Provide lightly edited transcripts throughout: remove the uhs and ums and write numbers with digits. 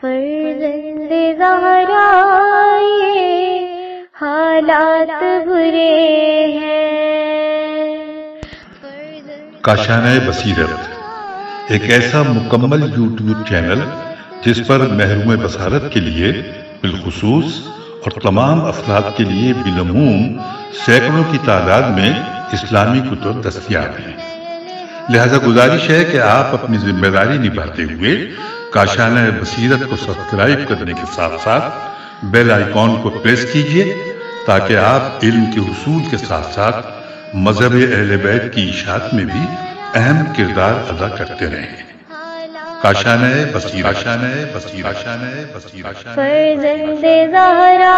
فرزند زہرا یہ حالات برے ہیں۔ کاشانۂ بصیرت ایک ایسا مکمل یوٹیوب چینل جس پر محروم بصارت کے لیے بالخصوص اور تمام افراد کے لیے بالعموم سینکڑوں کی تعداد میں اسلامی کتب دستیاب ہیں۔ لہذا گزارش ہے کہ آپ اپنی ذمہ داری نبھاتے ہوئے کاشانۂ بصیرت کو سبسکرائب کرنے کے ساتھ ساتھ بیل آئیکن کو پریس کیجیے تاکہ آپ علم کے حصول کے ساتھ ساتھ مذہب اہل بیت کی اشاعت میں بھی اہم کردار ادا کرتے رہیں۔ کاشانۂ بصیرت۔ فرزند زہرا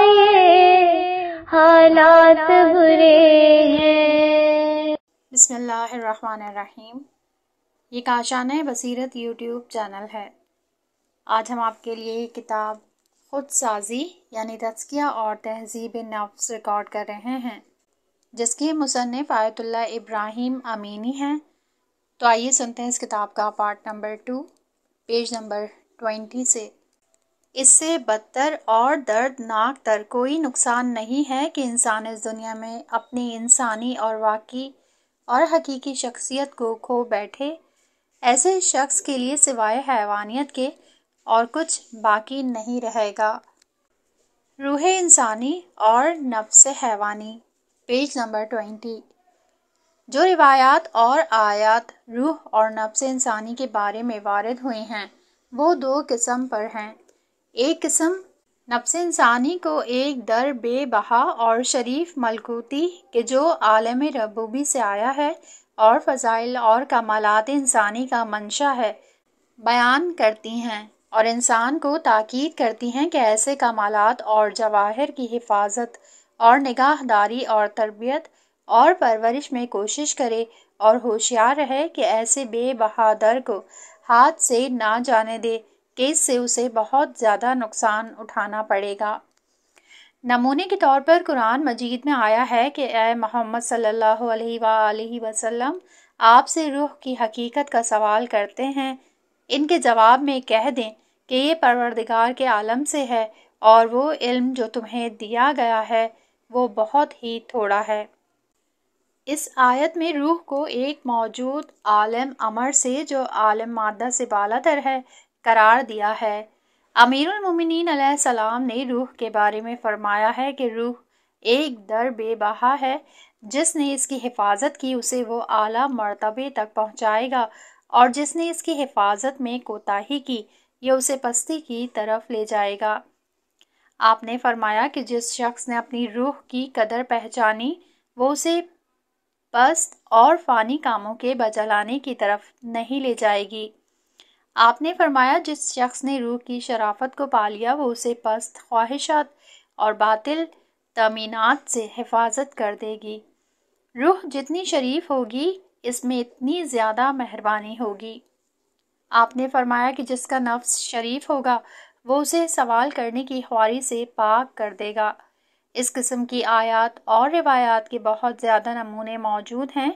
یہ حالات برے ہیں۔ بسم اللہ الرحمن الرحیم۔ یہ کاشانۂ بصیرت یوٹیوب چینل ہے۔ آج ہم آپ کے لیے کتاب خود سازی یعنی تزکیہ اور تہذیب نفس ریکارڈ کر رہے ہیں، جس کے مصنف آیت اللہ ابراہیم امینی ہیں۔ تو آئیے سنتے ہیں اس کتاب کا پارٹ نمبر 2 پیج نمبر 20 سے۔ اس سے بدتر اور دردناک تر کوئی نقصان نہیں ہے کہ انسان اس دنیا میں اپنی انسانی اور واقعی اور حقیقی شخصیت کو کھو بیٹھے۔ ایسے شخص کے لیے سوائے حیوانیت کے اور کچھ باقی نہیں رہے گا۔ روح انسانی اور نفس حیوانی، پیج نمبر 20۔ جو روایات اور آیات روح اور نفس انسانی کے بارے میں وارد ہوئی ہیں وہ دو قسم پر ہیں۔ ایک قسم نفس انسانی کو ایک در بے بہا اور شریف ملکوتی کہ جو عالم ربوبی سے آیا ہے اور فضائل اور کمالات انسانی کا منشا ہے بیان کرتی ہیں، اور انسان کو تاکید کرتی ہیں کہ ایسے کمالات اور جواہر کی حفاظت اور نگہداری اور تربیت اور پرورش میں کوشش کرے اور ہوشیار رہے کہ ایسے بے بہادر کو ہاتھ سے نہ جانے دے کہ اس سے اسے بہت زیادہ نقصان اٹھانا پڑے گا۔ نمونے کے طور پر قرآن مجید میں آیا ہے کہ اے محمد صلی اللہ علیہ وآلہ وسلم، آپ سے روح کی حقیقت کا سوال کرتے ہیں، ان کے جواب میں کہہ دیں کہ یہ پروردگار کے عالم سے ہے اور وہ علم جو تمہیں دیا گیا ہے وہ بہت ہی تھوڑا ہے۔ اس آیت میں روح کو ایک موجود عالم امر سے جو عالم مادہ سے بالا تر ہے قرار دیا ہے۔ امیر المومنین علیہ السلام نے روح کے بارے میں فرمایا ہے کہ روح ایک در بے بہا ہے، جس نے اس کی حفاظت کی اسے وہ اعلیٰ مرتبے تک پہنچائے گا، اور جس نے اس کی حفاظت میں کوتاہی کی یہ اسے پستی کی طرف لے جائے گا۔ آپ نے فرمایا کہ جس شخص نے اپنی روح کی قدر پہچانی وہ اسے پست اور فانی کاموں کے بجلانے کی طرف نہیں لے جائے گی۔ آپ نے فرمایا جس شخص نے روح کی شرافت کو پا لیا وہ اسے پست خواہشات اور باطل تمینات سے حفاظت کر دے گی۔ روح جتنی شریف ہوگی اس میں اتنی زیادہ مہربانی ہوگی۔ آپ نے فرمایا کہ جس کا نفس شریف ہوگا وہ اسے سوال کرنے کی خواری سے پاک کر دے گا۔ اس قسم کی آیات اور روایات کے بہت زیادہ نمونے موجود ہیں۔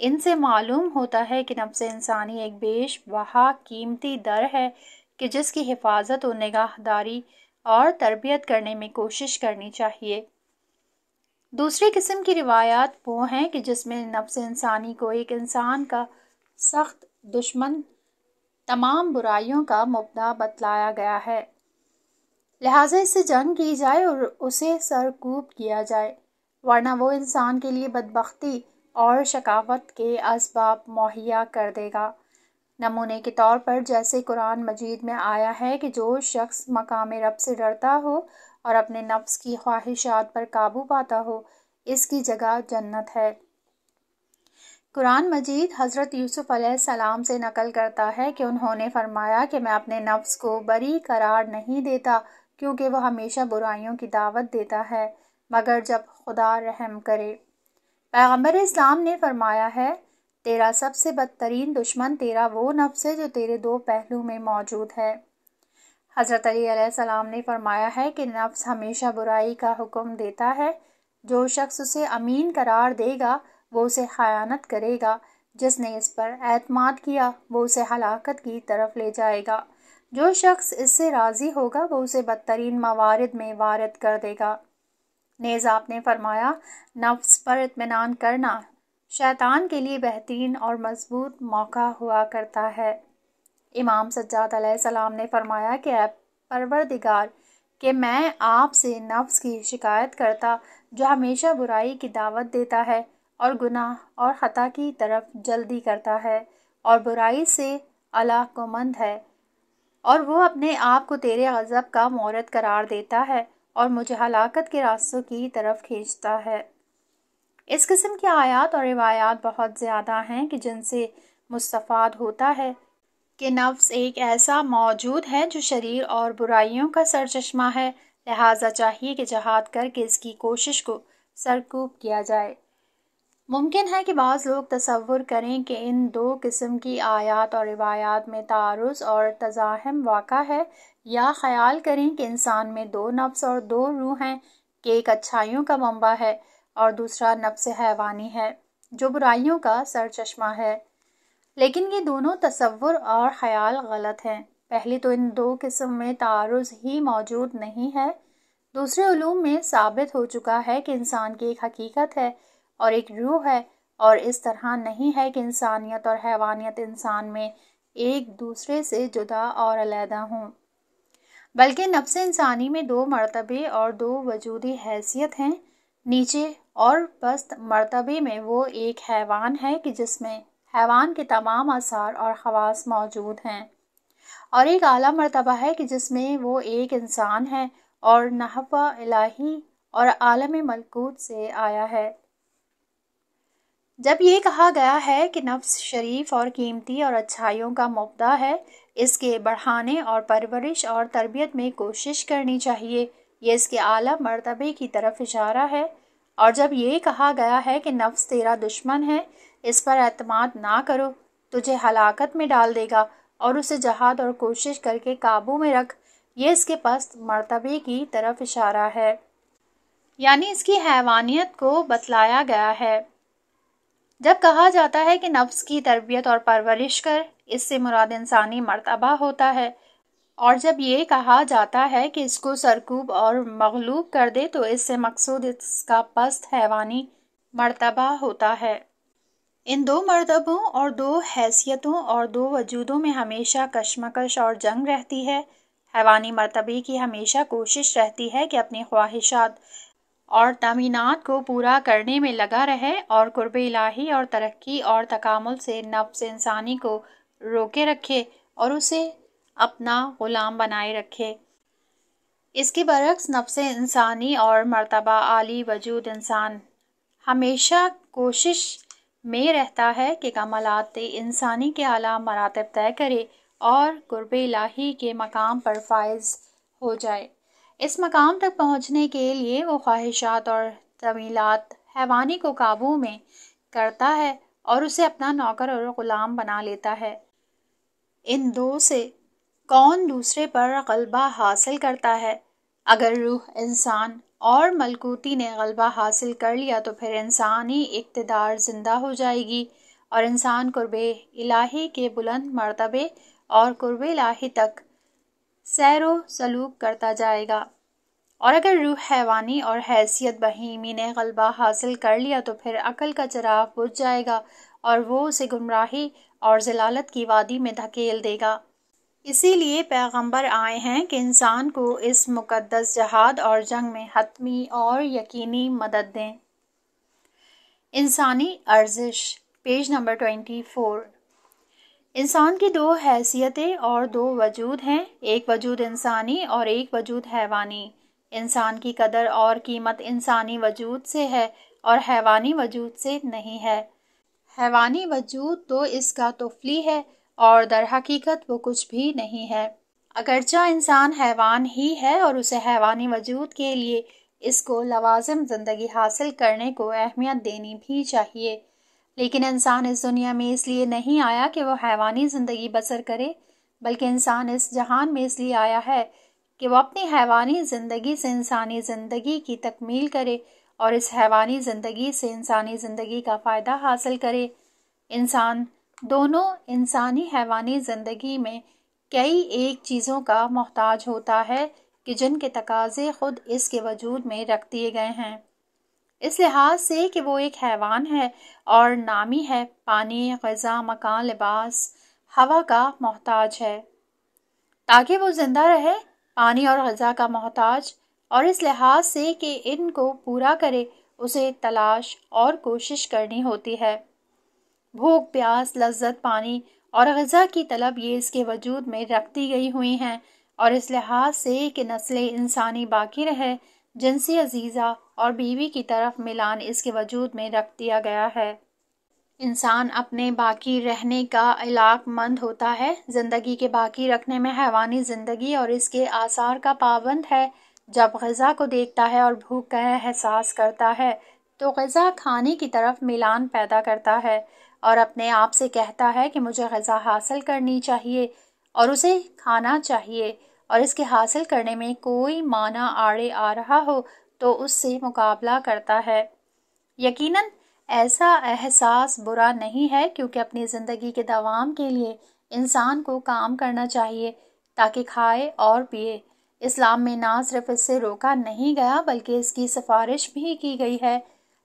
ان سے معلوم ہوتا ہے کہ نفس انسانی ایک بیش بہا قیمتی در ہے کہ جس کی حفاظت و نگہداری اور تربیت کرنے میں کوشش کرنی چاہیے۔ دوسری قسم کی روایات وہ ہیں کہ جس میں نفس انسانی کو ایک انسان کا سخت دشمن تمام برائیوں کا مبدا بتلایا گیا ہے، لہٰذا اس سے جنگ کی جائے اور اسے سرکوب کیا جائے، ورنہ وہ انسان کے لیے بدبختی اور شقاوت کے اسباب مہیا کر دے گا۔ نمونے کے طور پر جیسے قرآن مجید میں آیا ہے کہ جو شخص مقام رب سے ڈرتا ہو اور اپنے نفس کی خواہشات پر قابو پاتا ہو اس کی جگہ جنت ہے۔ قرآن مجید حضرت یوسف علیہ السلام سے نقل کرتا ہے کہ انہوں نے فرمایا کہ میں اپنے نفس کو بری قرار نہیں دیتا کیونکہ وہ ہمیشہ برائیوں کی دعوت دیتا ہے مگر جب خدا رحم کرے۔ پیغمبر اسلام نے فرمایا ہے تیرا سب سے بدترین دشمن تیرا وہ نفس ہے جو تیرے دو پہلو میں موجود ہے۔ حضرت علی علیہ السلام نے فرمایا ہے کہ نفس ہمیشہ برائی کا حکم دیتا ہے، جو شخص اسے امین قرار دے گا وہ اسے خیانت کرے گا، جس نے اس پر اعتماد کیا وہ اسے ہلاکت کی طرف لے جائے گا، جو شخص اس سے راضی ہوگا وہ اسے بدترین موارد میں وارد کر دے گا۔ نیز آپ نے فرمایا، نفس پر اطمینان کرنا شیطان کے لیے بہترین اور مضبوط موقع ہوا کرتا ہے۔ امام سجاد علیہ السلام نے فرمایا کہ اے پروردگار، کہ میں آپ سے نفس کی شکایت کرتا جو ہمیشہ برائی کی دعوت دیتا ہے اور گناہ اور خطا کی طرف جلدی کرتا ہے اور برائی سے علاقمند ہے، اور وہ اپنے آپ کو تیرے غضب کا مورد قرار دیتا ہے اور مجھے ہلاکت کے راستوں کی طرف کھینچتا ہے۔ اس قسم کی آیات اور روایات بہت زیادہ ہیں کہ جن سے مستفاد ہوتا ہے کہ نفس ایک ایسا موجود ہے جو شریر اور برائیوں کا سرچشمہ ہے، لہٰذا چاہیے کہ جہاد کر کے اس کی کوشش کو سرکوب کیا جائے۔ ممکن ہے کہ بعض لوگ تصور کریں کہ ان دو قسم کی آیات اور روایات میں تعارض اور تزاحم واقع ہے، یا خیال کریں کہ انسان میں دو نفس اور دو روح ہیں، کہ ایک اچھائیوں کا منبع ہے اور دوسرا نفس حیوانی ہے جو برائیوں کا سرچشمہ ہے۔ لیکن یہ دونوں تصور اور خیال غلط ہیں۔ پہلی تو ان دو قسم میں تعارض ہی موجود نہیں ہے۔ دوسرے علوم میں ثابت ہو چکا ہے کہ انسان کی ایک حقیقت ہے اور ایک روح ہے، اور اس طرح نہیں ہے کہ انسانیت اور حیوانیت انسان میں ایک دوسرے سے جدا اور علیحدہ ہوں، بلکہ نفس انسانی میں دو مرتبے اور دو وجودی حیثیت ہیں۔ نیچے اور پست مرتبے میں وہ ایک حیوان ہے کہ جس میں حیوان کے تمام آثار اور خواص موجود ہیں، اور ایک اعلیٰ مرتبہ ہے کہ جس میں وہ ایک انسان ہے اور نحو الہی اور عالم ملکوت سے آیا ہے۔ جب یہ کہا گیا ہے کہ نفس شریف اور قیمتی اور اچھائیوں کا مبدع ہے، اس کے بڑھانے اور پرورش اور تربیت میں کوشش کرنی چاہیے، یہ اس کے اعلیٰ مرتبے کی طرف اشارہ ہے۔ اور جب یہ کہا گیا ہے کہ نفس تیرا دشمن ہے، اس پر اعتماد نہ کرو، تجھے ہلاکت میں ڈال دے گا، اور اسے جہاد اور کوشش کر کے قابو میں رکھ، یہ اس کے پست مرتبے کی طرف اشارہ ہے، یعنی اس کی حیوانیت کو بتلایا گیا ہے۔ جب کہا جاتا ہے کہ نفس کی تربیت اور پرورش کر، اس سے مراد انسانی مرتبہ ہوتا ہے، اور جب یہ کہا جاتا ہے کہ اس کو سرکوب اور مغلوب کر دے تو اس سے مقصود اس کا پست حیوانی مرتبہ ہوتا ہے۔ ان دو مرتبوں اور دو حیثیتوں اور دو وجودوں میں ہمیشہ کشمکش اور جنگ رہتی ہے۔ حیوانی مرتبے کی ہمیشہ کوشش رہتی ہے کہ اپنی خواہشات اور تمنیات کو پورا کرنے میں لگا رہے اور قرب الہی اور ترقی اور تکامل سے نفس انسانی کو روکے رکھے اور اسے اپنا غلام بنائے رکھے۔ اس کے برعکس نفس انسانی اور مرتبہ عالی وجود انسان ہمیشہ کوشش میں رہتا ہے کہ کمالات انسانی کے اعلیٰ مراتب طے کرے اور قرب الہی کے مقام پر فائز ہو جائے۔ اس مقام تک پہنچنے کے لیے وہ خواہشات اور تمیلات حیوانی کو قابو میں کرتا ہے اور اسے اپنا نوکر اور غلام بنا لیتا ہے۔ ان دو سے کون دوسرے پر غلبہ حاصل کرتا ہے؟ اگر روح انسان اور ملکوتی نے غلبہ حاصل کر لیا تو پھر انسانی اقتدار زندہ ہو جائے گی اور انسان قرب الہی کے بلند مرتبے اور قرب الہی تک سیر و سلوک کرتا جائے گا۔ اور اگر روح حیوانی اور حیثیت بہیمی نے غلبہ حاصل کر لیا تو پھر عقل کا چراغ بجھ جائے گا اور وہ اسے گمراہی اور ضلالت کی وادی میں دھکیل دے گا۔ اسی لیے پیغمبر آئے ہیں کہ انسان کو اس مقدس جہاد اور جنگ میں حتمی اور یقینی مدد دیں۔ انسانی ارزش، پیج نمبر 24۔ انسان کی دو حیثیتیں اور دو وجود ہیں، ایک وجود انسانی اور ایک وجود حیوانی۔ انسان کی قدر اور قیمت انسانی وجود سے ہے اور حیوانی وجود سے نہیں ہے۔ حیوانی وجود تو اس کا طفلی ہے اور در حقیقت وہ کچھ بھی نہیں ہے، اگرچہ انسان حیوان ہی ہے اور اسے حیوانی وجود کے لیے اس کو لوازم زندگی حاصل کرنے کو اہمیت دینی بھی چاہیے۔ لیکن انسان اس دنیا میں اس لیے نہیں آیا کہ وہ حیوانی زندگی بسر کرے، بلکہ انسان اس جہان میں اس لیے آیا ہے کہ وہ اپنی حیوانی زندگی سے انسانی زندگی کی تکمیل کرے اور اس حیوانی زندگی سے انسانی زندگی کا فائدہ حاصل کرے۔ انسان دونوں انسانی حیوانی زندگی میں کئی ایک چیزوں کا محتاج ہوتا ہے کہ جن کے تقاضے خود اس کے وجود میں رکھ دیے گئے ہیں، اس لحاظ سے کہ وہ ایک حیوان ہے اور نامی ہے، پانی، غذا، مکان، لباس، ہوا کا محتاج ہے۔ تاکہ وہ زندہ رہے، پانی اور غذا کا محتاج، اور اس لحاظ سے کہ ان کو پورا کرے اسے تلاش اور کوشش کرنی ہوتی ہے۔ بھوک، پیاس، لذت، پانی اور غذا کی طلب یہ اس کے وجود میں رکھ دی گئی ہوئی ہیں، اور اس لحاظ سے کہ نسل انسانی باقی رہے، جنسی عزیزہ اور بیوی کی طرف میلان اس کے وجود میں رکھ دیا گیا ہے۔ انسان اپنے باقی رہنے کا علاق مند ہوتا ہے، زندگی کے باقی رکھنے میں حیوانی زندگی اور اس کے آثار کا پابند ہے۔ جب غذا کو دیکھتا ہے اور بھوک کا احساس کرتا ہے تو غذا کھانے کی طرف میلان پیدا کرتا ہے اور اپنے آپ سے کہتا ہے کہ مجھے غذا حاصل کرنی چاہیے اور اسے کھانا چاہیے، اور اس کے حاصل کرنے میں کوئی مانع آڑے آ رہا ہو تو اس سے مقابلہ کرتا ہے۔ یقیناً ایسا احساس برا نہیں ہے، کیونکہ اپنی زندگی کے دوام کے لیے انسان کو کام کرنا چاہیے تاکہ کھائے اور پیے۔ اسلام میں نہ صرف اس سے روکا نہیں گیا بلکہ اس کی سفارش بھی کی گئی ہے،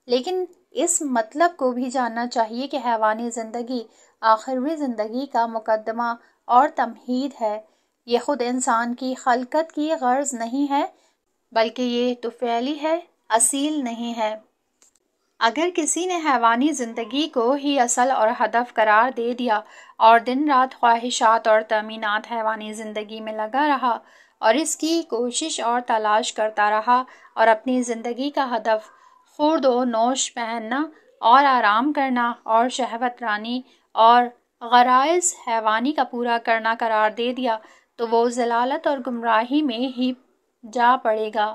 لیکن اس مطلب کو بھی جاننا چاہیے کہ حیوانی زندگی آخروی زندگی کا مقدمہ اور تمہید ہے۔ یہ خود انسان کی خلقت کی غرض نہیں ہے، بلکہ یہ طفیلی ہے، اصیل نہیں ہے۔ اگر کسی نے حیوانی زندگی کو ہی اصل اور ہدف قرار دے دیا اور دن رات خواہشات اور تمنیات حیوانی زندگی میں لگا رہا اور اس کی کوشش اور تلاش کرتا رہا اور اپنی زندگی کا ہدف خورد و نوش پہننا اور آرام کرنا اور شہوت رانی اور غرائز حیوانی کا پورا کرنا قرار دے دیا تو وہ ضلالت اور گمراہی میں ہی جا پڑے گا،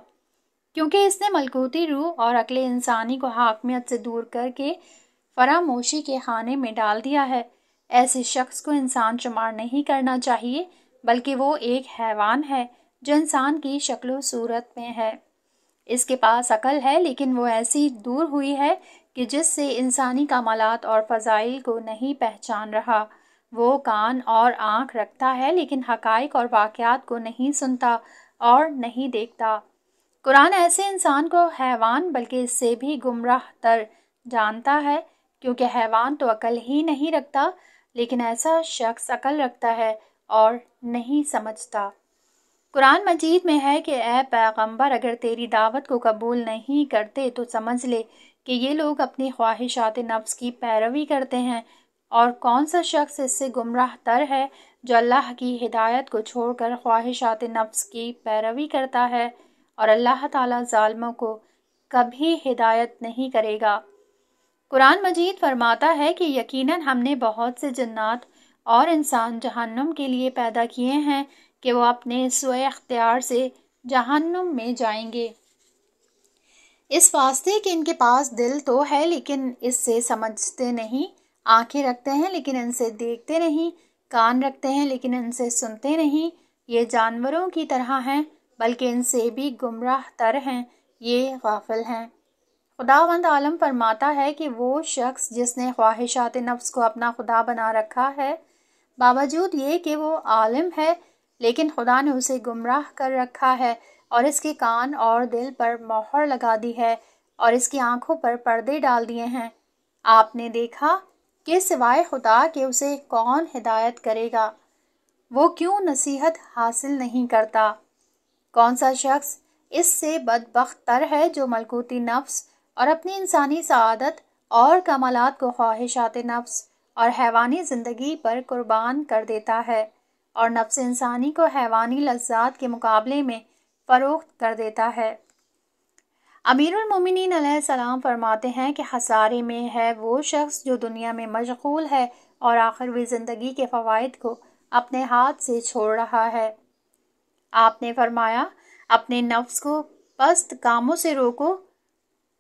کیونکہ اس نے ملکوتی روح اور عقل انسانی کو حاکمیت سے دور کر کے فراموشی کے خانے میں ڈال دیا ہے۔ ایسے شخص کو انسان شمار نہیں کرنا چاہیے، بلکہ وہ ایک حیوان ہے جو انسان کی شکل و صورت میں ہے۔ اس کے پاس عقل ہے، لیکن وہ ایسی دور ہوئی ہے کہ جس سے انسانی کمالات اور فضائل کو نہیں پہچان رہا۔ وہ کان اور آنکھ رکھتا ہے، لیکن حقائق اور واقعات کو نہیں سنتا اور نہیں دیکھتا۔ قرآن ایسے انسان کو حیوان بلکہ اس سے بھی گمراہ تر جانتا ہے، کیونکہ حیوان تو عقل ہی نہیں رکھتا، لیکن ایسا شخص عقل رکھتا ہے اور نہیں سمجھتا۔ قرآن مجید میں ہے کہ اے پیغمبر، اگر تیری دعوت کو قبول نہیں کرتے تو سمجھ لے کہ یہ لوگ اپنی خواہشات نفس کی پیروی کرتے ہیں، اور کون سا شخص اس سے گمراہ تر ہے جو اللہ کی ہدایت کو چھوڑ کر خواہشات نفس کی پیروی کرتا ہے، اور اللہ تعالیٰ ظالموں کو کبھی ہدایت نہیں کرے گا۔ قرآن مجید فرماتا ہے کہ یقیناً ہم نے بہت سے جنات اور انسان جہنم کے لیے پیدا کیے ہیں کہ وہ اپنے سوئے اختیار سے جہنم میں جائیں گے، اس واسطے کہ ان کے پاس دل تو ہے لیکن اس سے سمجھتے نہیں، آنکھیں رکھتے ہیں لیکن ان سے دیکھتے نہیں، کان رکھتے ہیں لیکن ان سے سنتے نہیں۔ یہ جانوروں کی طرح ہیں بلکہ ان سے بھی گمراہ تر ہیں، یہ غافل ہیں۔ خداوند عالم فرماتا ہے کہ وہ شخص جس نے خواہشات نفس کو اپنا خدا بنا رکھا ہے، باوجود یہ کہ وہ عالم ہے، لیکن خدا نے اسے گمراہ کر رکھا ہے اور اس کے کان اور دل پر مہر لگا دی ہے اور اس کی آنکھوں پر پردے ڈال دیے ہیں۔ آپ نے دیکھا کہ سوائے خدا کے اسے کون ہدایت کرے گا؟ وہ کیوں نصیحت حاصل نہیں کرتا؟ کون سا شخص اس سے بدبخت تر ہے جو ملکوتی نفس اور اپنی انسانی سعادت اور کمالات کو خواہشات نفس اور حیوانی زندگی پر قربان کر دیتا ہے اور نفس انسانی کو حیوانی لذات کے مقابلے میں فروخت کر دیتا ہے۔ امیر المومنین علیہ السلام فرماتے ہیں کہ خسارے میں ہے وہ شخص جو دنیا میں مشغول ہے اور آخروی زندگی کے فوائد کو اپنے ہاتھ سے چھوڑ رہا ہے۔ آپ نے فرمایا، اپنے نفس کو پست کاموں سے روکو،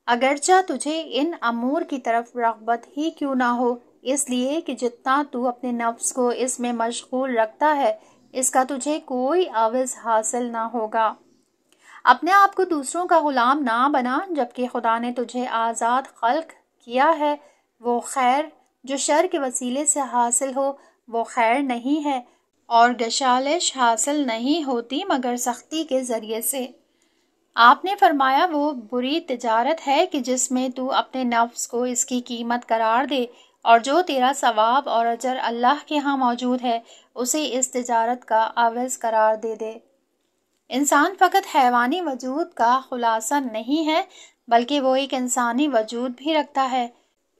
اگرچہ تجھے ان امور کی طرف رغبت ہی کیوں نہ ہو، اس لیے کہ جتنا تو اپنے نفس کو اس میں مشغول رکھتا ہے اس کا تجھے کوئی عوض حاصل نہ ہوگا۔ اپنے آپ کو دوسروں کا غلام نہ بنا، جبکہ خدا نے تجھے آزاد خلق کیا ہے۔ وہ خیر جو شر کے وسیلے سے حاصل ہو وہ خیر نہیں ہے، اور گشالش حاصل نہیں ہوتی مگر سختی کے ذریعے سے۔ آپ نے فرمایا وہ بری تجارت ہے کہ جس میں تو اپنے نفس کو اس کی قیمت قرار دے، اور جو تیرا ثواب اور اجر اللہ کے ہاں موجود ہے اسے اس تجارت کا عوض قرار دے۔ انسان فقط حیوانی وجود کا خلاصہ نہیں ہے بلکہ وہ ایک انسانی وجود بھی رکھتا ہے۔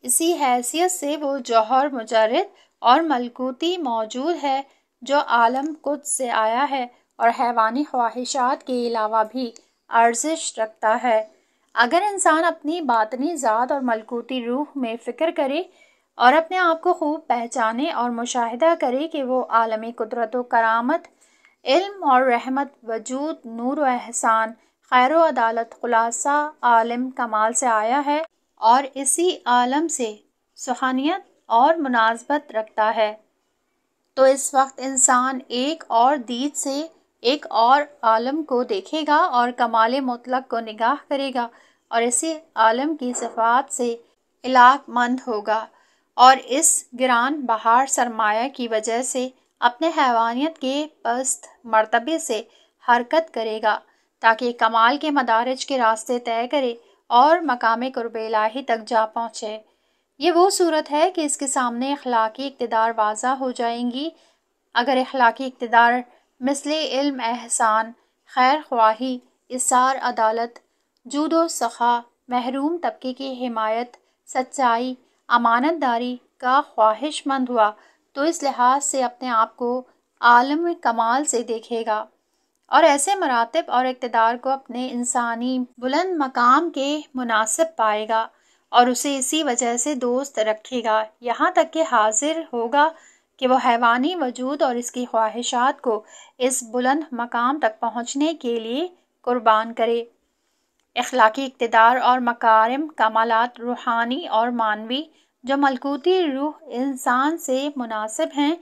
اسی حیثیت سے وہ جوہر مجرد اور ملکوتی موجود ہے جو عالم قدس سے آیا ہے اور حیوانی خواہشات کے علاوہ بھی ارزش رکھتا ہے۔ اگر انسان اپنی باطنی ذات اور ملکوتی روح میں فکر کرے اور اپنے آپ کو خوب پہچانے اور مشاہدہ کرے کہ وہ عالمی قدرت و کرامت، علم اور رحمت، وجود، نور و احسان، خیر و عدالت، خلاصہ عالم کمال سے آیا ہے اور اسی عالم سے سخنیت اور مناسبت رکھتا ہے، تو اس وقت انسان ایک اور دید سے ایک اور عالم کو دیکھے گا اور کمال مطلق کو نگاہ کرے گا اور اسی عالم کی صفات سے علاق مند ہوگا اور اس گران بہار سرمایہ کی وجہ سے اپنے حیوانیت کے پست مرتبے سے حرکت کرے گا تاکہ کمال کے مدارج کے راستے طے کرے اور مقام قرب الہی تک جا پہنچے۔ یہ وہ صورت ہے کہ اس کے سامنے اخلاقی اقتدار واضح ہو جائیں گی۔ اگر اخلاقی اقتدار مثل علم، احسان، خیر خواہی، ایثار، عدالت، جود و سخا، محروم طبقے کی حمایت، سچائی، امانت داری کا خواہش مند ہوا تو اس لحاظ سے اپنے آپ کو عالم کمال سے دیکھے گا اور ایسے مراتب اور اقتدار کو اپنے انسانی بلند مقام کے مناسب پائے گا اور اسے اسی وجہ سے دوست رکھے گا، یہاں تک کہ حاضر ہوگا کہ وہ حیوانی وجود اور اس کی خواہشات کو اس بلند مقام تک پہنچنے کے لیے قربان کرے۔ اخلاقی اقتدار اور مکارم کمالات روحانی اور معنوی جو ملکوتی روح انسان سے مناسب ہیں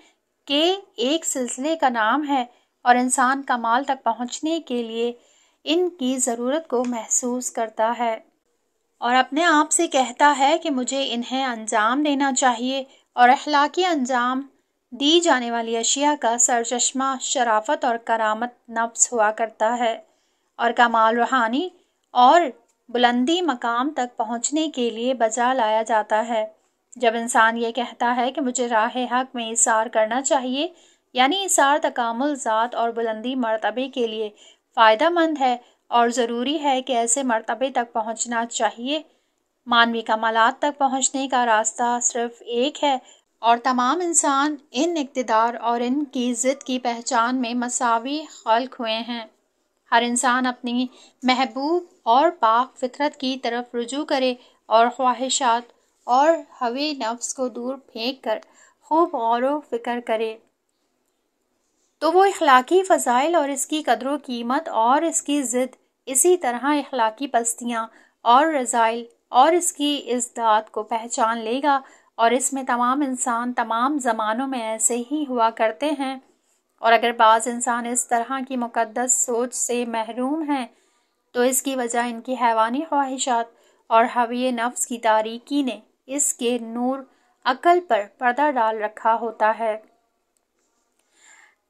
کہ ایک سلسلے کا نام ہے اور انسان کمال تک پہنچنے کے لیے ان کی ضرورت کو محسوس کرتا ہے اور اپنے آپ سے کہتا ہے کہ مجھے انہیں انجام دینا چاہیے، اور اخلاقی انجام دی جانے والی اشیاء کا سرچشمہ شرافت اور کرامت نفس ہوا کرتا ہے اور کمال روحانی اور بلندی مقام تک پہنچنے کے لیے بجا لایا جاتا ہے۔ جب انسان یہ کہتا ہے کہ مجھے راہ حق میں ایثار کرنا چاہیے، یعنی ایثار تکامل ذات اور بلندی مرتبے کے لیے فائدہ مند ہے اور ضروری ہے کہ ایسے مرتبے تک پہنچنا چاہیے، معنوی کمالات تک پہنچنے کا راستہ صرف ایک ہے اور تمام انسان ان اقتدار اور ان کی ضد کی پہچان میں مساوی خلق ہوئے ہیں۔ ہر انسان اپنی محبوب اور پاک فطرت کی طرف رجوع کرے اور خواہشات اور ہوے نفس کو دور پھینک کر خوب غور و فکر کرے تو وہ اخلاقی فضائل اور اس کی قدر و قیمت اور اس کی ضد، اسی طرح اخلاقی پستیاں اور رذائل اور اس کی ازداد کو پہچان لے گا، اور اس میں تمام انسان تمام زمانوں میں ایسے ہی ہوا کرتے ہیں، اور اگر بعض انسان اس طرح کی مقدس سوچ سے محروم ہیں تو اس کی وجہ ان کی حیوانی خواہشات اور ہوے نفس کی تاریکی نے اس کے نور عقل پر پردہ ڈال رکھا ہوتا ہے۔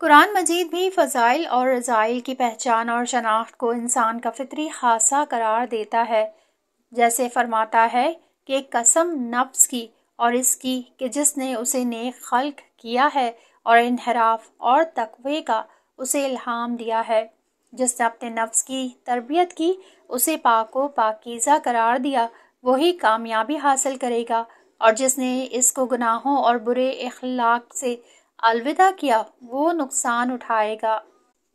قرآن مجید بھی فضائل اور رذائل کی پہچان اور شناخت کو انسان کا فطری خاصہ قرار دیتا ہے، جیسے فرماتا ہے کہ قسم نفس کی اور اس کی کہ جس نے اسے نیک خلق کیا ہے اور انحراف اور تقوی کا اسے الہام دیا ہے، جس نے اپنے نفس کی تربیت کی، اسے پاک و پاکیزہ قرار دیا، وہی کامیابی حاصل کرے گا، اور جس نے اس کو گناہوں اور برے اخلاق سے الوداع کیا وہ نقصان اٹھائے گا۔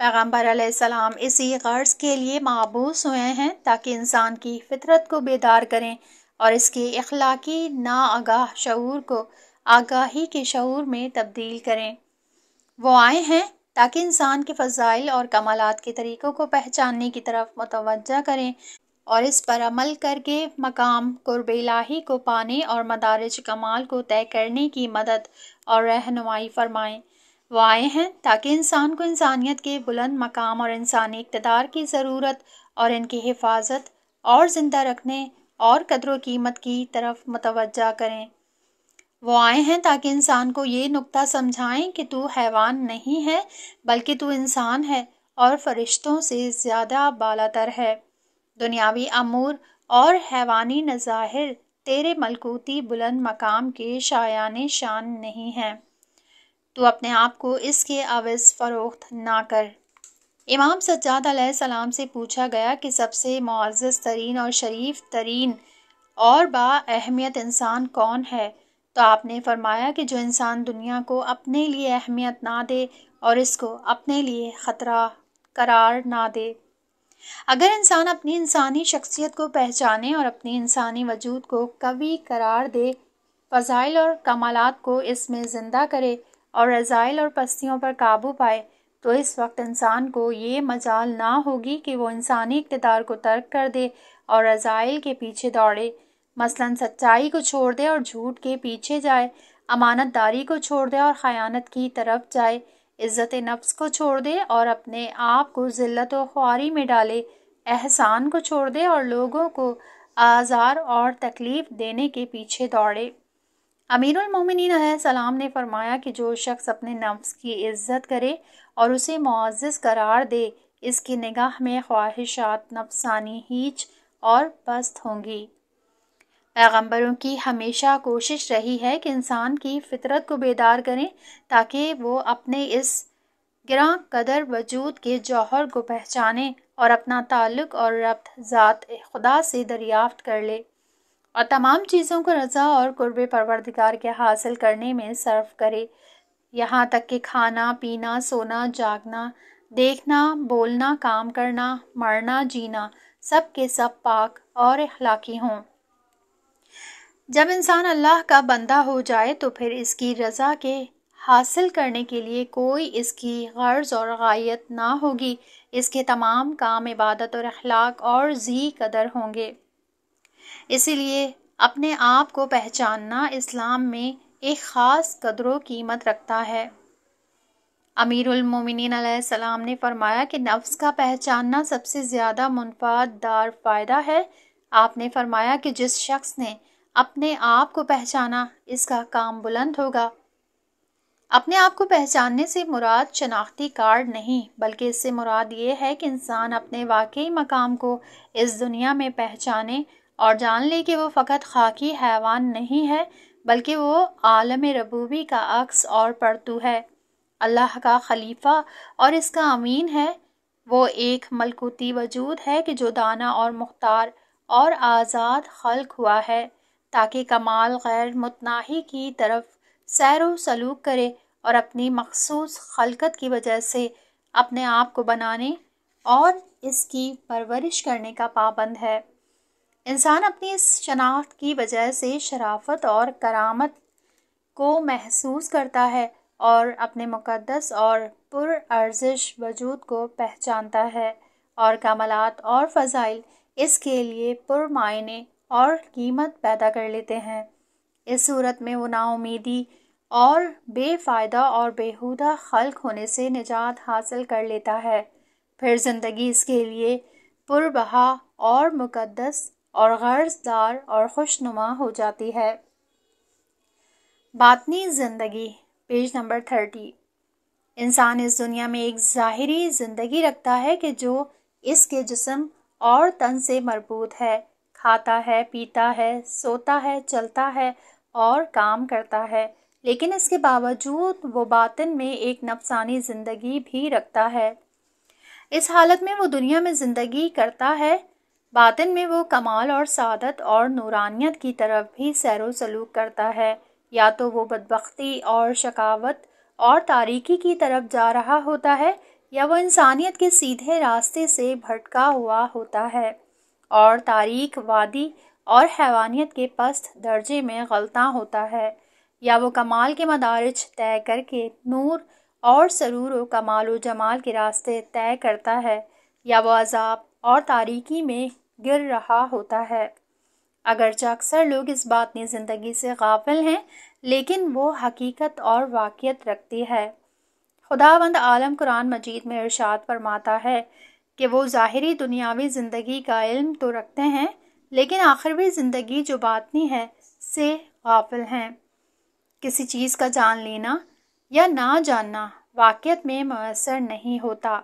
پیغمبر علیہ السلام اسی غرض کے لیے مبعوث ہوئے ہیں تاکہ انسان کی فطرت کو بیدار کریں اور اس کے اخلاقی ناآگاہ شعور کو آگاہی کے شعور میں تبدیل کریں۔ وہ آئے ہیں تاکہ انسان کے فضائل اور کمالات کے طریقوں کو پہچاننے کی طرف متوجہ کریں اور اس پر عمل کر کے مقام قرب الہی کو پانے اور مدارج کمال کو طے کرنے کی مدد اور رہنمائی فرمائیں۔ وہ آئے ہیں تاکہ انسان کو انسانیت کے بلند مقام اور انسانی اقتدار کی ضرورت اور ان کی حفاظت اور زندہ رکھنے اور قدر و قیمت کی طرف متوجہ کریں وہ آئے ہیں تاکہ انسان کو یہ نکتہ سمجھائیں کہ تو حیوان نہیں ہے بلکہ تو انسان ہے اور فرشتوں سے زیادہ بالاتر ہے۔ دنیاوی امور اور حیوانی مظاہر تیرے ملکوتی بلند مقام کے شایان شان نہیں ہیں۔ تو اپنے آپ کو اس کے عوض فروخت نہ کر۔ امام سجاد علیہ السلام سے پوچھا گیا کہ سب سے معزز ترین اور شریف ترین اور با اہمیت انسان کون ہے؟ تو آپ نے فرمایا کہ جو انسان دنیا کو اپنے لیے اہمیت نہ دے اور اس کو اپنے لیے خطرہ قرار نہ دے۔ اگر انسان اپنی انسانی شخصیت کو پہچانے اور اپنی انسانی وجود کو قوی قرار دے، فضائل اور کمالات کو اس میں زندہ کرے اور رذائل اور پستیوں پر قابو پائے، تو اس وقت انسان کو یہ مجال نہ ہوگی کہ وہ انسانی اقتدار کو ترک کر دے اور رذائل کے پیچھے دوڑے، مثلاً سچائی کو چھوڑ دے اور جھوٹ کے پیچھے جائے، امانت داری کو چھوڑ دے اور خیانت کی طرف جائے، عزت نفس کو چھوڑ دے اور اپنے آپ کو ذلت و خواری میں ڈالے، احسان کو چھوڑ دے اور لوگوں کو آزار اور تکلیف دینے کے پیچھے دوڑے۔ امیر المومنین علیہ السلام نے فرمایا کہ جو شخص اپنے نفس کی عزت کرے اور اسے معزز قرار دے، اس کی نگاہ میں خواہشات نفسانی ہیچ اور پست ہوں گی۔ پیغمبروں کی ہمیشہ کوشش رہی ہے کہ انسان کی فطرت کو بیدار کریں تاکہ وہ اپنے اس گراں قدر وجود کے جوہر کو پہچانے اور اپنا تعلق اور ربط ذات خدا سے دریافت کر لے اور تمام چیزوں کو رضا اور قرب پروردگار کے حاصل کرنے میں صرف کرے، یہاں تک کہ کھانا پینا، سونا جاگنا، دیکھنا بولنا، کام کرنا، مرنا جینا سب کے سب پاک اور اخلاقی ہوں۔ جب انسان اللہ کا بندہ ہو جائے تو پھر اس کی رضا کے حاصل کرنے کے لیے کوئی اس کی غرض اور غایت نہ ہوگی، اس کے تمام کام عبادت اور اخلاق اور ذی قدر ہوں گے۔ اسی لیے اپنے آپ کو پہچاننا اسلام میں ایک خاص قدر و قیمت رکھتا ہے۔ امیر المومنین علیہ السلام نے فرمایا کہ نفس کا پہچاننا سب سے زیادہ منفعت دار فائدہ ہے۔ آپ نے فرمایا کہ جس شخص نے اپنے آپ کو پہچانا اس کا کام بلند ہوگا۔ اپنے آپ کو پہچاننے سے مراد شناختی کارڈ نہیں، بلکہ اس سے مراد یہ ہے کہ انسان اپنے واقعی مقام کو اس دنیا میں پہچانے اور جان لے کہ وہ فقط خاکی حیوان نہیں ہے بلکہ وہ عالم ربوبی کا عکس اور پرتو ہے، اللہ کا خلیفہ اور اس کا امین ہے۔ وہ ایک ملکوتی وجود ہے کہ جو دانا اور مختار اور آزاد خلق ہوا ہے تاکہ کمال غیر متناہی کی طرف سیر و سلوک کرے اور اپنی مخصوص خلقت کی وجہ سے اپنے آپ کو بنانے اور اس کی پرورش کرنے کا پابند ہے۔ انسان اپنی اس شناخت کی وجہ سے شرافت اور کرامت کو محسوس کرتا ہے اور اپنے مقدس اور پر ارزش وجود کو پہچانتا ہے، اور کمالات اور فضائل اس کے لیے پر معنی اور قیمت پیدا کر لیتے ہیں۔ اس صورت میں وہ نا امیدی اور بے فائدہ اور بیہودہ خلق ہونے سے نجات حاصل کر لیتا ہے، پھر زندگی اس کے لیے پر بہا اور مقدس اور غرض دار اور خوشنما ہو جاتی ہے۔ باطنی زندگی، پیج نمبر 30۔ انسان اس دنیا میں ایک ظاہری زندگی رکھتا ہے کہ جو اس کے جسم اور تن سے مربوط ہے، کھاتا ہے، پیتا ہے، سوتا ہے، چلتا ہے اور کام کرتا ہے، لیکن اس کے باوجود وہ باطن میں ایک نفسانی زندگی بھی رکھتا ہے۔ اس حالت میں وہ دنیا میں زندگی کرتا ہے، باطن میں وہ کمال اور سعادت اور نورانیت کی طرف بھی سیر و سلوک کرتا ہے، یا تو وہ بدبختی اور شقاوت اور تاریکی کی طرف جا رہا ہوتا ہے یا وہ انسانیت کے سیدھے راستے سے بھٹکا ہوا ہوتا ہے اور تاریک وادی اور حیوانیت کے پست درجے میں غلطاں ہوتا ہے، یا وہ کمال کے مدارج طے کر کے نور اور سرور و کمال و جمال کے راستے طے کرتا ہے، یا وہ عذاب اور تاریکی میں گر رہا ہوتا ہے۔ اگرچہ اکثر لوگ اس باطنی زندگی سے غافل ہیں، لیکن وہ حقیقت اور واقعیت رکھتی ہے۔ خداوند عالم قرآن مجید میں ارشاد فرماتا ہے کہ وہ ظاہری دنیاوی زندگی کا علم تو رکھتے ہیں لیکن آخروی زندگی جو باطنی ہے سے غافل ہیں۔ کسی چیز کا جان لینا یا نہ جاننا واقعت میں میسر نہیں ہوتا۔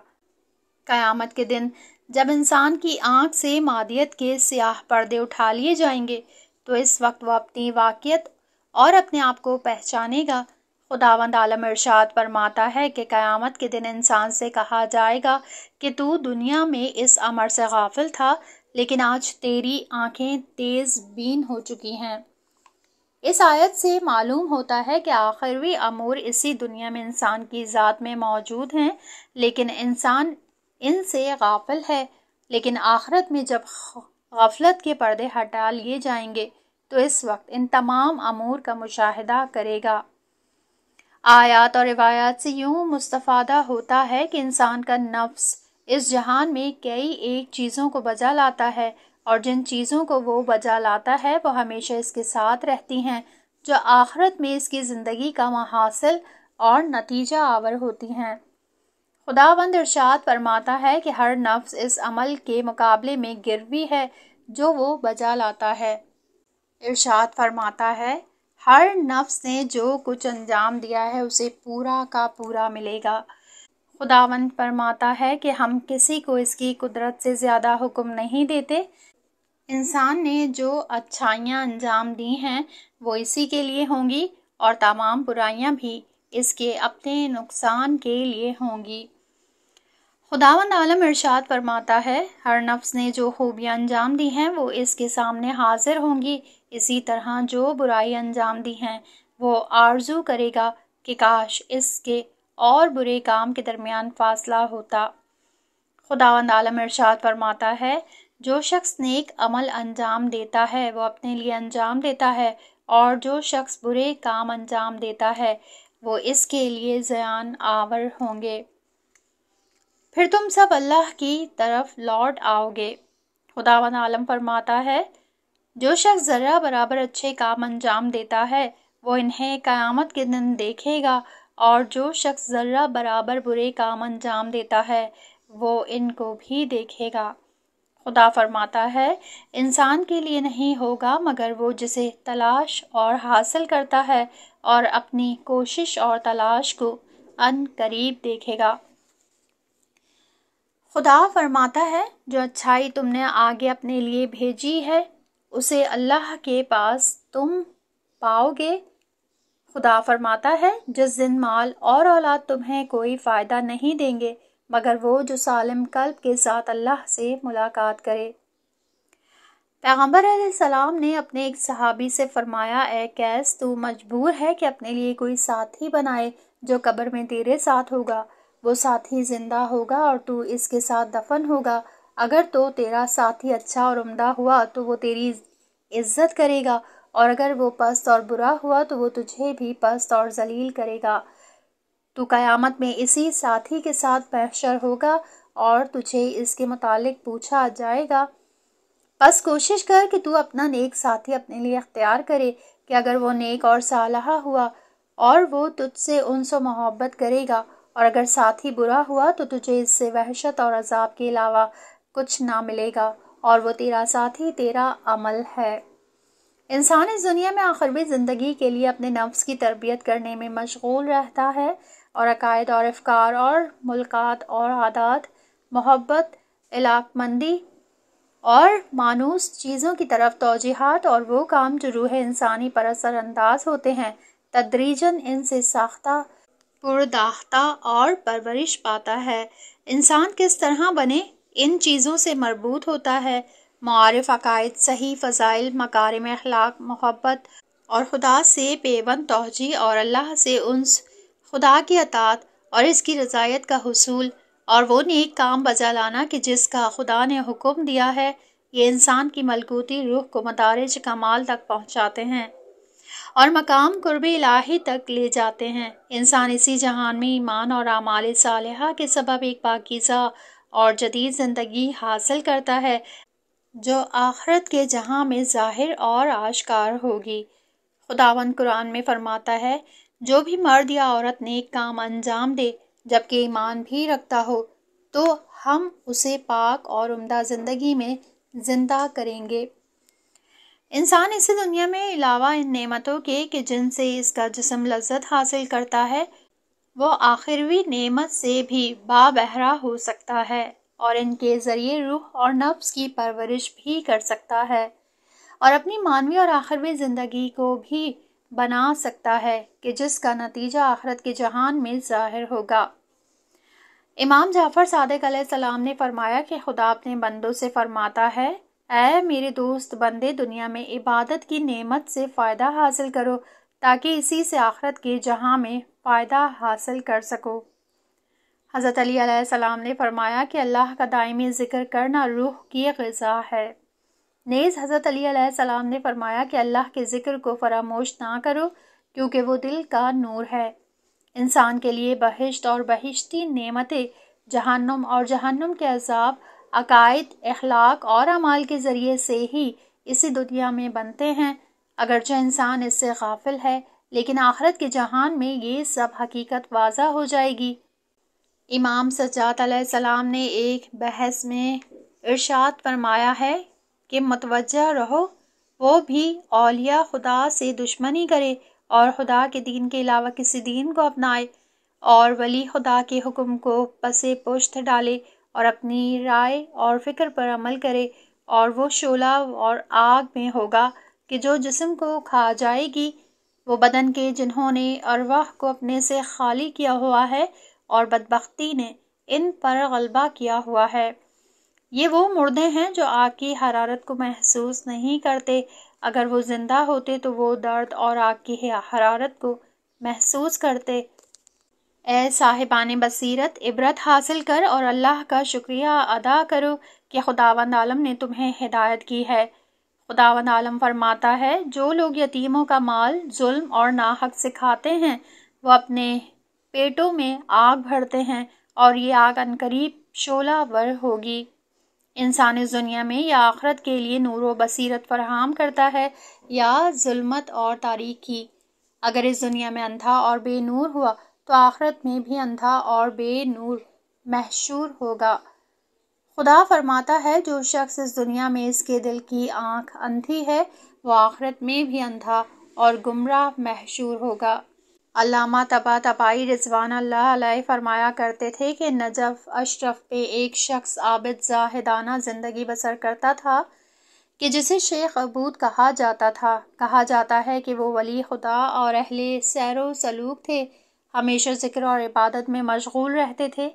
قیامت کے دن جب انسان کی آنکھ سے مادیت کے سیاہ پردے اٹھا لیے جائیں گے تو اس وقت وہ اپنی واقعیت اور اپنے آپ کو پہچانے گا۔ خداوند عالم ارشاد فرماتا ہے کہ قیامت کے دن انسان سے کہا جائے گا کہ تو دنیا میں اس امر سے غافل تھا، لیکن آج تیری آنکھیں تیز بین ہو چکی ہیں۔ اس آیت سے معلوم ہوتا ہے کہ آخروی امور اسی دنیا میں انسان کی ذات میں موجود ہیں، لیکن انسان ان سے غافل ہے۔ لیکن آخرت میں جب غفلت کے پردے ہٹا لیے جائیں گے تو اس وقت ان تمام امور کا مشاہدہ کرے گا۔ آیات اور روایات سے یوں مستفادہ ہوتا ہے کہ انسان کا نفس اس جہان میں کئی ایک چیزوں کو بجا لاتا ہے، اور جن چیزوں کو وہ بجا لاتا ہے وہ ہمیشہ اس کے ساتھ رہتی ہیں، جو آخرت میں اس کی زندگی کا محاصل اور نتیجہ آور ہوتی ہیں۔ خداوند ارشاد فرماتا ہے کہ ہر نفس اس عمل کے مقابلے میں گروی ہے جو وہ بجا لاتا ہے۔ ارشاد فرماتا ہے ہر نفس نے جو کچھ انجام دیا ہے اسے پورا کا پورا ملے گا۔ خداوند فرماتا ہے کہ ہم کسی کو اس کی قدرت سے زیادہ حکم نہیں دیتے۔ انسان نے جو اچھائیاں انجام دی ہیں وہ اسی کے لیے ہوں گی، اور تمام برائیاں بھی اس کے اپنے نقصان کے لیے ہوں گی۔ خداوند عالم ارشاد فرماتا ہے ہر نفس نے جو خوبیاں انجام دی ہیں وہ اس کے سامنے حاضر ہوں گی، اسی طرح جو برائی انجام دی ہیں وہ آرزو کرے گا کہ کاش اس کے اور برے کام کے درمیان فاصلہ ہوتا۔ خداوند عالم ارشاد فرماتا ہے جو شخص نیک عمل انجام دیتا ہے وہ اپنے لیے انجام دیتا ہے، اور جو شخص برے کام انجام دیتا ہے وہ اس کے لیے زیان آور ہوں گے۔ پھر تم سب اللہ کی طرف لوٹ آؤ گے۔ خداوند عالم فرماتا ہے جو شخص ذرہ برابر اچھے کام انجام دیتا ہے وہ انہیں قیامت کے دن دیکھے گا، اور جو شخص ذرہ برابر برے کام انجام دیتا ہے وہ ان کو بھی دیکھے گا۔ خدا فرماتا ہے انسان کے لیے نہیں ہوگا مگر وہ جسے تلاش اور حاصل کرتا ہے، اور اپنی کوشش اور تلاش کو ان قریب دیکھے گا۔ خدا فرماتا ہے جو اچھائی تم نے آگے اپنے لیے بھیجی ہے اسے اللہ کے پاس تم پاؤ گے۔ خدا فرماتا ہے جس دن مال اور اولاد تمہیں کوئی فائدہ نہیں دیں گے مگر وہ جو سالم قلب کے ساتھ اللہ سے ملاقات کرے۔ پیغمبر علیہ السلام نے اپنے ایک صحابی سے فرمایا اے قیس تو مجبور ہے کہ اپنے لیے کوئی ساتھی بنائے جو قبر میں تیرے ساتھ ہوگا، وہ ساتھی زندہ ہوگا اور تو اس کے ساتھ دفن ہوگا۔ اگر تو تیرا ساتھی اچھا اور عمدہ ہوا تو وہ تیری عزت کرے گا، اور اگر وہ پست اور برا ہوا تو وہ تجھے بھی پست اور ذلیل کرے گا۔ تو قیامت میں اسی ساتھی کے ساتھ محشر ہوگا اور تجھے اس کے متعلق پوچھا جائے گا۔ بس کوشش کر کہ تو اپنا نیک ساتھی اپنے لیے اختیار کرے کہ اگر وہ نیک اور صالح ہوا اور وہ تجھ سے انس و محبت کرے گا، اور اگر ساتھی برا ہوا تو تجھے اس سے وحشت اور عذاب کے علاوہ کچھ نہ ملے گا، اور وہ تیرا ساتھی تیرا عمل ہے۔ انسان اس دنیا میں آخروی زندگی کے لیے اپنے نفس کی تربیت کرنے میں مشغول رہتا ہے، اور عقائد اور افکار اور ملکات اور عادات، محبت، علاقہ مندی اور مانوس چیزوں کی طرف توجیہات اور وہ کام جو روح انسانی پر اثر انداز ہوتے ہیں تدریجاً ان سے ساختہ پرداختہ اور پرورش پاتا ہے۔ انسان کس طرح بنے ان چیزوں سے مربوط ہوتا ہے۔ معارف، عقائد، صحیح فضائل، مکارم اخلاق، محبت اور خدا سے پیوند توجیہ اور اللہ سے انس، خدا کی اطاعت اور اس کی رضایت کا حصول، اور وہ نیک کام بجا لانا کہ جس کا خدا نے حکم دیا ہے، یہ انسان کی ملکوتی روح کو مدارج کمال تک پہنچاتے ہیں اور مقام قرب الہی تک لے جاتے ہیں۔ انسان اسی جہان میں ایمان اور اعمال صالحہ کے سبب ایک پاکیزہ اور جدید زندگی حاصل کرتا ہے جو آخرت کے جہاں میں ظاہر اور آشکار ہوگی۔ خداوند قرآن میں فرماتا ہے جو بھی مرد یا عورت نیک کام انجام دے جبکہ ایمان بھی رکھتا ہو تو ہم اسے پاک اور عمدہ زندگی میں زندہ کریں گے۔ انسان اسی دنیا میں علاوہ ان نعمتوں کے کہ جن سے اس کا جسم لذت حاصل کرتا ہے، وہ آخروی نعمت سے بھی بابہرہ ہو سکتا ہے اور ان کے ذریعے روح اور نفس کی پرورش بھی کر سکتا ہے اور اپنی معنوی اور آخروی زندگی کو بھی بنا سکتا ہے کہ جس کا نتیجہ آخرت کے جہان میں ظاہر ہوگا۔ امام جعفر صادق علیہ السلام نے فرمایا کہ خدا اپنے بندوں سے فرماتا ہے، اے میرے دوست بندے، دنیا میں عبادت کی نعمت سے فائدہ حاصل کرو تاکہ اسی سے آخرت کے جہاں میں فائدہ حاصل کر سکو۔ حضرت علی علیہ السلام نے فرمایا کہ اللہ کا دائمی ذکر کرنا روح کی غذا ہے۔ نیز حضرت علی علیہ السلام نے فرمایا کہ اللہ کے ذکر کو فراموش نہ کرو کیونکہ وہ دل کا نور ہے۔ انسان کے لیے بہشت اور بہشتی نعمتیں، جہنم اور جہنم کے عذاب، عقائد، اخلاق اور اعمال کے ذریعے سے ہی اسی دنیا میں بنتے ہیں، اگرچہ انسان اس سے غافل ہے، لیکن آخرت کے جہان میں یہ سب حقیقت واضح ہو جائے گی۔ امام سجاد علیہ السلام نے ایک بحث میں ارشاد فرمایا ہے کہ متوجہ رہو، وہ بھی اولیاء خدا سے دشمنی کرے اور خدا کے دین کے علاوہ کسی دین کو اپنائے اور ولی خدا کے حکم کو پس پشت ڈالے اور اپنی رائے اور فکر پر عمل کرے، اور وہ شعلہ اور آگ میں ہوگا کہ جو جسم کو کھا جائے گی، وہ بدن کے جنہوں نے ارواح کو اپنے سے خالی کیا ہوا ہے اور بدبختی نے ان پر غلبہ کیا ہوا ہے۔ یہ وہ مردے ہیں جو آگ کی حرارت کو محسوس نہیں کرتے، اگر وہ زندہ ہوتے تو وہ درد اور آگ کی حرارت کو محسوس کرتے۔ اے صاحبان بصیرت، عبرت حاصل کر اور اللہ کا شکریہ ادا کرو کہ خداوند عالم نے تمہیں ہدایت کی ہے۔ خداوند عالم فرماتا ہے، جو لوگ یتیموں کا مال ظلم اور ناحق سے کھاتے ہیں، وہ اپنے پیٹوں میں آگ بھرتے ہیں اور یہ آگ عنقریب شعلہ ور ہوگی۔ انسان اس دنیا میں یا آخرت کے لیے نور و بصیرت فراہم کرتا ہے یا ظلمت اور تاریکی۔ اگر اس دنیا میں اندھا اور بے نور ہوا تو آخرت میں بھی اندھا اور بے نور محشور ہوگا۔ خدا فرماتا ہے، جو شخص اس دنیا میں اس کے دل کی آنکھ اندھی ہے، وہ آخرت میں بھی اندھا اور گمراہ محشور ہوگا۔ علامہ طباطبائی رضوان اللہ علیہ فرمایا کرتے تھے کہ نجف اشرف پہ ایک شخص عابد زاہدانہ زندگی بسر کرتا تھا کہ جسے شیخ عبود کہا جاتا تھا۔ کہا جاتا ہے کہ وہ ولی خدا اور اہل سیر و سلوک تھے، ہمیشہ ذکر اور عبادت میں مشغول رہتے تھے،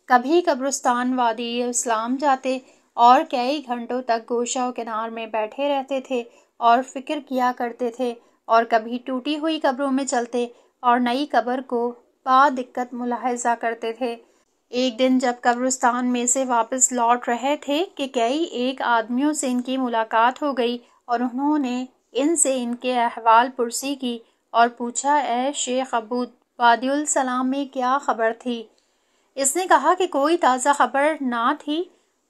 کبھی قبرستان وادی اسلام جاتے اور کئی گھنٹوں تک گوشہ و کنار میں بیٹھے رہتے تھے اور فکر کیا کرتے تھے، اور کبھی ٹوٹی ہوئی قبروں میں چلتے اور نئی قبر کو بادقت ملاحظہ کرتے تھے۔ ایک دن جب قبرستان میں سے واپس لوٹ رہے تھے کہ کئی ایک آدمیوں سے ان کی ملاقات ہو گئی اور انہوں نے ان سے ان کے احوال پرسی کی اور پوچھا، اے شیخ عبود، وادی السلام میں کیا خبر تھی؟ اس نے کہا کہ کوئی تازہ خبر نہ تھی۔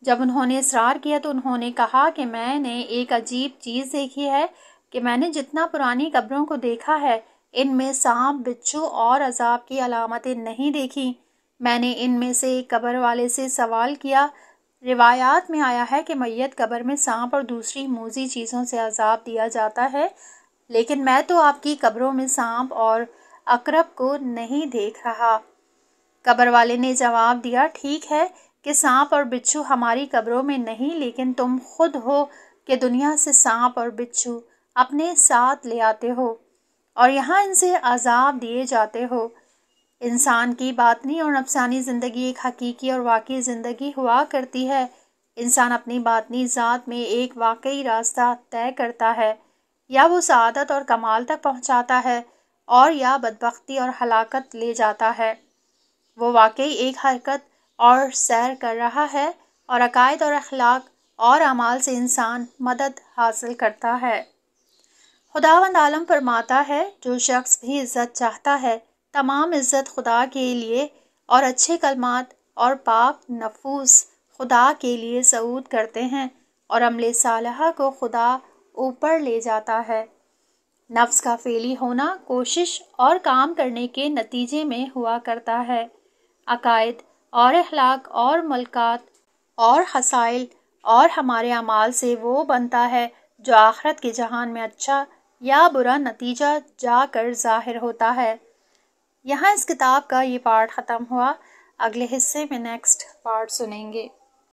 جب انہوں نے اصرار کیا تو انہوں نے کہا کہ میں نے ایک عجیب چیز دیکھی ہے کہ میں نے جتنا پرانی قبروں کو دیکھا ہے، ان میں سانپ، بچھو اور عذاب کی علامتیں نہیں دیکھی۔ میں نے ان میں سے ایک قبر والے سے سوال کیا، روایات میں آیا ہے کہ میت قبر میں سانپ اور دوسری موذی چیزوں سے عذاب دیا جاتا ہے، لیکن میں تو آپ کی قبروں میں سانپ اور عقرب کو نہیں دیکھ رہا۔ قبر والے نے جواب دیا، ٹھیک ہے کہ سانپ اور بچھو ہماری قبروں میں نہیں، لیکن تم خود ہو کہ دنیا سے سانپ اور بچھو اپنے ساتھ لے آتے ہو اور یہاں ان سے عذاب دیے جاتے ہو۔ انسان کی باطنی اور نفسانی زندگی ایک حقیقی اور واقعی زندگی ہوا کرتی ہے۔ انسان اپنی باطنی ذات میں ایک واقعی راستہ طے کرتا ہے، یا وہ سعادت اور کمال تک پہنچاتا ہے اور یا بدبختی اور ہلاکت لے جاتا ہے۔ وہ واقعی ایک حرکت اور سیر کر رہا ہے اور عقائد اور اخلاق اور اعمال سے انسان مدد حاصل کرتا ہے۔ خداوند عالم فرماتا ہے، جو شخص بھی عزت چاہتا ہے، تمام عزت خدا کے لیے اور اچھے کلمات اور پاک نفوس خدا کے لیے صعود کرتے ہیں اور عمل صالحہ کو خدا اوپر لے جاتا ہے۔ نفس کا فعلی ہونا کوشش اور کام کرنے کے نتیجے میں ہوا کرتا ہے۔ عقائد اور اخلاق اور ملکات اور خصائل اور ہمارے اعمال سے وہ بنتا ہے جو آخرت کے جہان میں اچھا یا برا نتیجہ جا کر ظاہر ہوتا ہے۔ یہاں اس کتاب کا یہ پارٹ ختم ہوا، اگلے حصے میں نیکسٹ پارٹ سنیں گے۔